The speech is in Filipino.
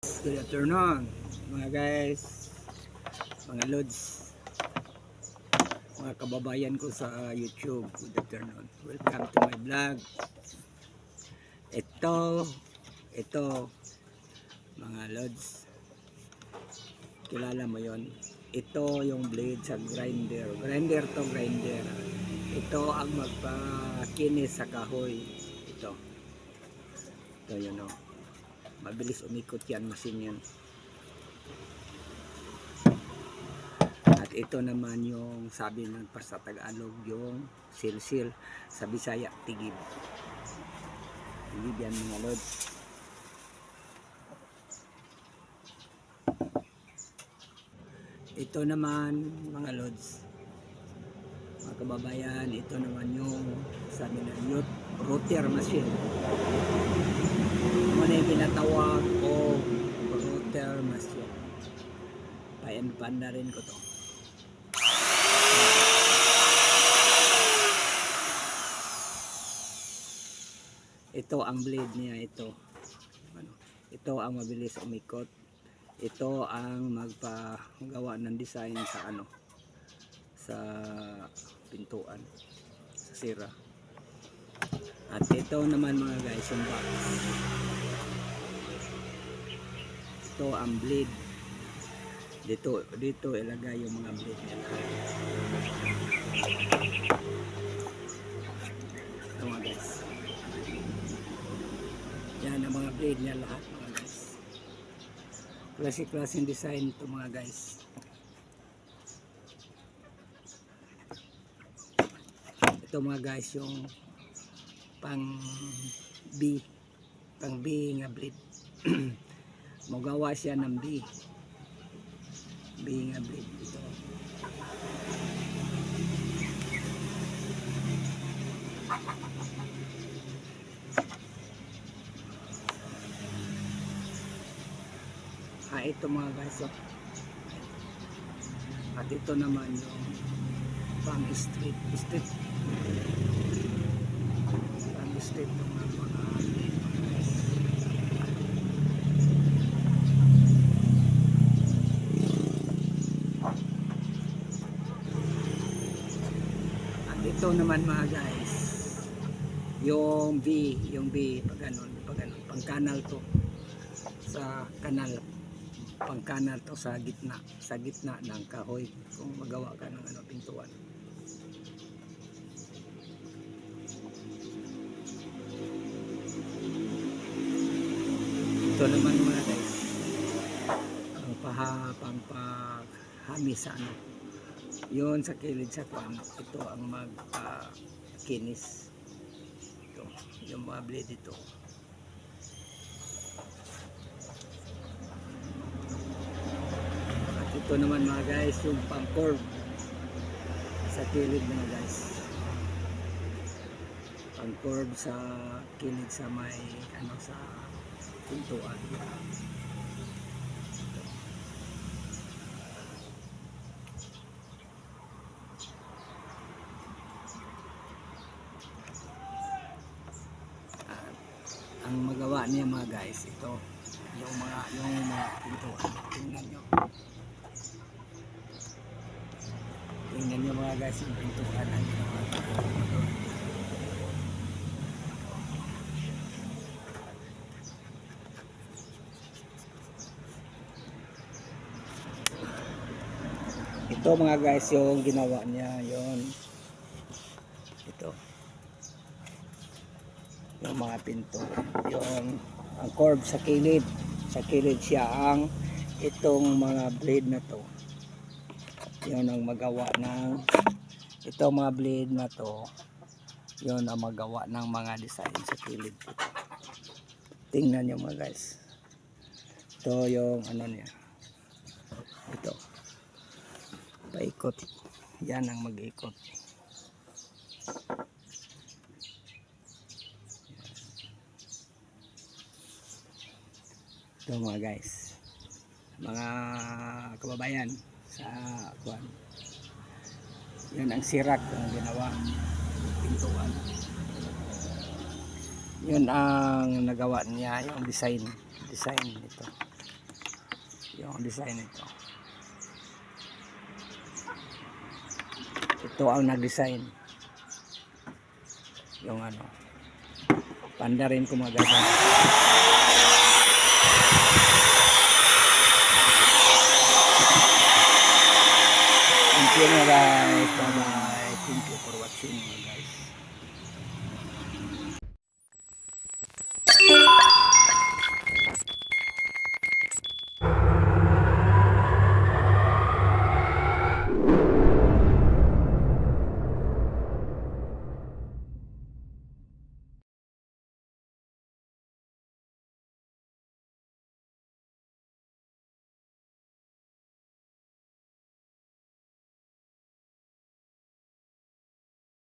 Good afternoon mga guys, mga lods, mga kababayan ko sa YouTube. Good afternoon, welcome to my vlog. Ito mga lods, kilala mo yon? Ito yung blade sa grinder. Grinder. Ito ang magpakinis sa kahoy. Ito yun o. Mabilis umikot yan, machine yan. At ito naman yung sabi ng sa Tagalog, yung silsil, sa Bisaya tigib. Tigib yan mga lods. Ito naman mga lods, mga kababayan, ito naman yung sabi ng youth router machine. Ano yung pinatawag o router machine. Payan-panda rin ko to. Ito ang blade niya, ito. Ito ang mabilis umikot. Ito ang magpagawa ng design sa sa pintuan, sa sira. At ito naman mga guys, yung box. Ito ang blade. Dito ilagay yung mga blade niya. Ito mga guys. Yan ang mga blade niya lahat mga guys. Klaseng design ito mga guys. Ito mga guys yung pang B nga blade. Magawa siya ng B nga blade ito. Ito mga guys, at ito naman yung pang street ng mga at ito naman mga guys yung B pag ganun pang kanal to, sa kanal, pang kanal to sa gitna ng kahoy kung magawa ka ng pintuan. Ito naman mga guys ang paghami sa yun sa kilid sa kwan. Ito ang magkinis. Ito yung mga blade ito. At ito naman mga guys yung pang curve sa kilid mga guys, pang curve sa kilid sa may sa pintuan. Ang magawa niya mga guys, ito yung mga pintuan. Tingnan nyo mga guys yung pintuan. Ito mga guys yung ginawa niya, ito yung mga pinto, yung ang curve sa kilid siya ang itong mga blade na to, yun ang magawa ng ito mga blade na to, yun ang magawa ng mga design sa kilid. Tingnan nyo mga guys, ito yung niya, ito paikot, yan ang mag-ikot. Ito mga guys, mga kababayan sa kwan, yun ang sirak ang ginawa pintuan. Yun ang nagawa niya, yung design nito. Yung design nito. Ito ang nag-design. Yung ano. Panda rin ko magagawa. Thank you na guys. Bye-bye.